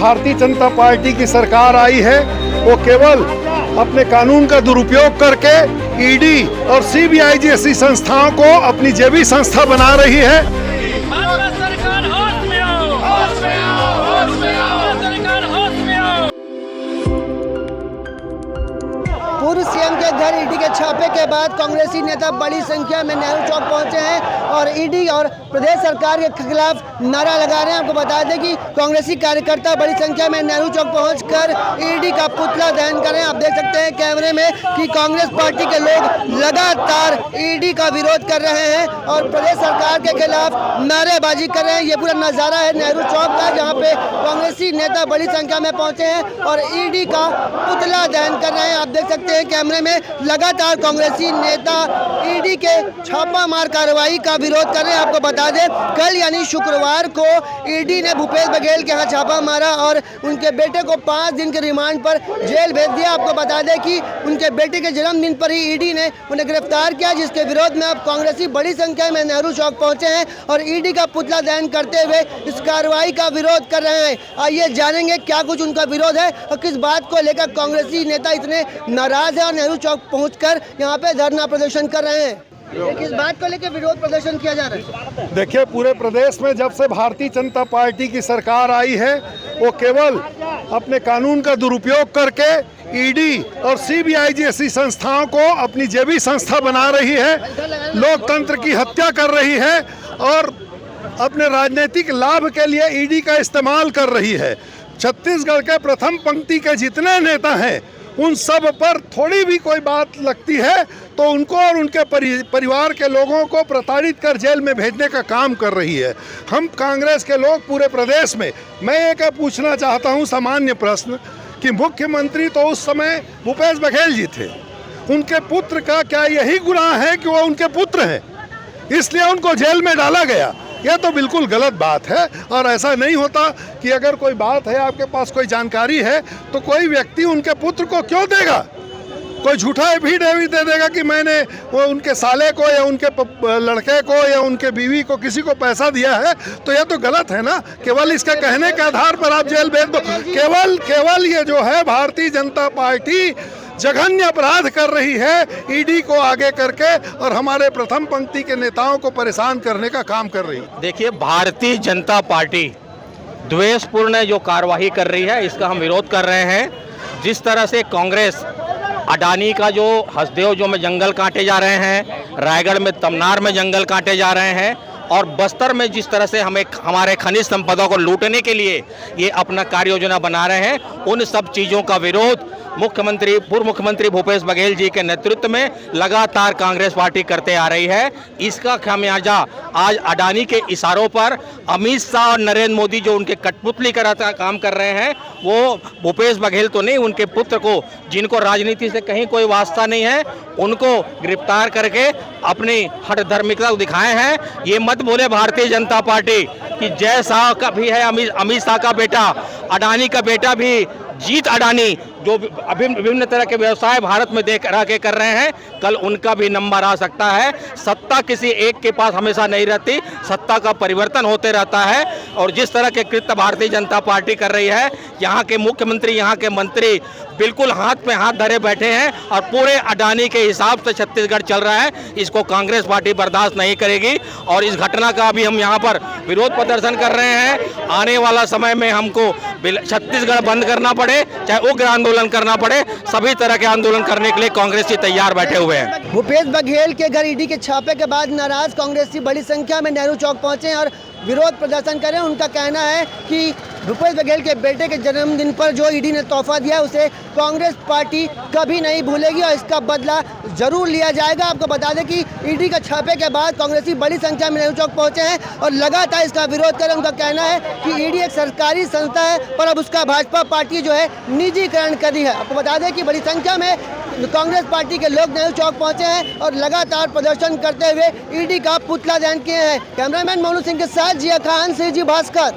Bharatiya Janata party की सरकार आई है वो केवल अपने कानून का दुरुपयोग करके ईडी और सीबीआई जैसी संस्थाओं को अपनी जेबी संस्था बना रही है। सरकार होश में आओ, होश में आओ, होश में आओ, सरकार होश में आओ। पूर्व सीएम के घर ईडी के छापे के बाद कांग्रेसी नेता बड़ी संख्या में नेहरू चौक पहुंचे हैं और ईडी और प्रदेश सरकार के खिलाफ नारा लगा रहे हैं। आपको बता दें कि कांग्रेसी कार्यकर्ता बड़ी संख्या में नेहरू चौक पहुंचकर ईडी का पुतला दहन कर रहे हैं। आप देख सकते हैं कैमरे में कि कांग्रेस पार्टी के लोग लगातार ईडी का विरोध कर रहे हैं और प्रदेश सरकार के खिलाफ नारेबाजी कर रहे हैं। ये पूरा नज़ारा है नेहरू चौक का, जहाँ पे कांग्रेसी नेता बड़ी संख्या में पहुंचे हैं और ईडी का पुतला दहन कर रहे हैं। आप देख सकते हैं कैमरे में लगातार कांग्रेसी नेता ईडी के छापामार कार्रवाई का विरोध कर रहे हैं। आपको बता दें कल यानी शुक्रवार को ईडी ने भूपेश बघेल के यहाँ छापा मारा और उनके बेटे को 5 दिन के रिमांड पर जेल भेज दिया। आपको बता दें कि उनके बेटे के जन्मदिन पर ही ईडी ने उन्हें गिरफ्तार किया, जिसके विरोध में अब कांग्रेसी बड़ी संख्या में नेहरू चौक पहुंचे हैं और ईडी का पुतला दहन करते हुए इस कार्रवाई का विरोध कर रहे हैं। आइए जानेंगे क्या कुछ उनका विरोध है और किस बात को लेकर कांग्रेसी नेता इतने नाराज है और नेहरू चौक पहुंचकर यहां पे धरना प्रदर्शन कर रहे हैं। किस बात को लेकर विरोध प्रदर्शन किया जा रहा है? देखिए, पूरे प्रदेश में जब से भारतीय जनता पार्टी की सरकार आई है वो केवल अपने कानून का दुरुपयोग करके ईडी और सीबीआई जैसी संस्थाओं को अपनी जेबी संस्था बना रही है, लोकतंत्र की हत्या कर रही है और अपने राजनीतिक लाभ के लिए ईडी का इस्तेमाल कर रही है। छत्तीसगढ़ के प्रथम पंक्ति के जितने नेता हैं उन सब पर थोड़ी भी कोई बात लगती है तो उनको और उनके परिवार के लोगों को प्रताड़ित कर जेल में भेजने का काम कर रही है। हम कांग्रेस के लोग पूरे प्रदेश में, मैं एक पूछना चाहता हूं सामान्य प्रश्न कि मुख्यमंत्री तो उस समय भूपेश बघेल जी थे, उनके पुत्र का क्या यही गुनाह है कि वो उनके पुत्र हैं इसलिए उनको जेल में डाला गया? यह तो बिल्कुल गलत बात है और ऐसा नहीं होता कि अगर कोई बात है, आपके पास कोई जानकारी है तो कोई व्यक्ति उनके पुत्र को क्यों देगा? कोई झूठा एफिडेविट दे देगा कि मैंने वो उनके साले को या उनके लड़के को या उनके बीवी को किसी को पैसा दिया है, तो यह तो गलत है ना। केवल इसके कहने के आधार पर आप जेल भेज दो। केवल ये जो है भारतीय जनता पार्टी जघन्य अपराध कर रही है ईडी को आगे करके और हमारे प्रथम पंक्ति के नेताओं को परेशान करने का काम कर रही है। देखिए, भारतीय जनता पार्टी द्वेषपूर्ण जो कार्रवाई कर रही है इसका हम विरोध कर रहे हैं। जिस तरह से कांग्रेस अडानी का जो हसदेव में जंगल काटे जा रहे हैं, रायगढ़ में तमनार में जंगल काटे जा रहे हैं और बस्तर में जिस तरह से हमारे खनिज संपदा को लूटने के लिए ये अपना कार्य योजना बना रहे हैं, उन सब चीज़ों का विरोध पूर्व मुख्यमंत्री भूपेश बघेल जी के नेतृत्व में लगातार कांग्रेस पार्टी करते आ रही है। इसका खामियाजा आज अडानी के इशारों पर अमित शाह और नरेंद्र मोदी जो उनके कठपुतली का काम कर रहे हैं, वो भूपेश बघेल तो नहीं, उनके पुत्र को, जिनको राजनीति से कहीं कोई वास्ता नहीं है, उनको गिरफ्तार करके अपनी हठधर्मिकता दिखाए हैं। ये मत बोले भारतीय जनता पार्टी कि जय शाह का भी है अमित शाह का बेटा, अडानी का बेटा भी जीत अडानी, जो विभिन्न तरह के व्यवसाय भारत में रह के कर रहे हैं, कल उनका भी नंबर आ सकता है। सत्ता किसी एक के पास हमेशा नहीं रहती, सत्ता का परिवर्तन होते रहता है और जिस तरह के कृत्य भारतीय जनता पार्टी कर रही है, यहाँ के मुख्यमंत्री, यहाँ के मंत्री बिल्कुल हाथ में हाथ धरे बैठे हैं और पूरे अडानी के हिसाब से छत्तीसगढ़ चल रहा है। इसको कांग्रेस पार्टी बर्दाश्त नहीं करेगी और इस घटना का भी हम यहाँ पर विरोध प्रदर्शन कर रहे हैं। आने वाला समय में हमको छत्तीसगढ़ बंद करना पड़े, चाहे उग्र आंदोलन करना पड़े, सभी तरह के आंदोलन करने के लिए कांग्रेसी तैयार बैठे हुए हैं। भूपेश बघेल के घर ईडी के छापे के बाद नाराज कांग्रेसी बड़ी संख्या में नेहरू चौक पहुंचे और विरोध प्रदर्शन करें। उनका कहना है कि भूपेश बघेल के बेटे के जन्मदिन पर जो ईडी ने तोहफा दिया उसे कांग्रेस पार्टी कभी नहीं भूलेगी और इसका बदला जरूर लिया जाएगा। आपको बता दें कि ईडी के छापे के बाद कांग्रेसी बड़ी संख्या में नेहरू चौक पहुंचे हैं और लगातार इसका विरोध करें। उनका कहना है कि ईडी एक सरकारी संस्था है पर अब उसका भाजपा पार्टी जो है निजीकरण कर दी है। आपको बता दें कि बड़ी संख्या में कांग्रेस पार्टी के लोग नेहरू चौक पहुंचे हैं और लगातार प्रदर्शन करते हुए ईडी का पुतला दहन किए हैं। कैमरामैन मोनू सिंह के साथ जिया खान, जी भास्कर।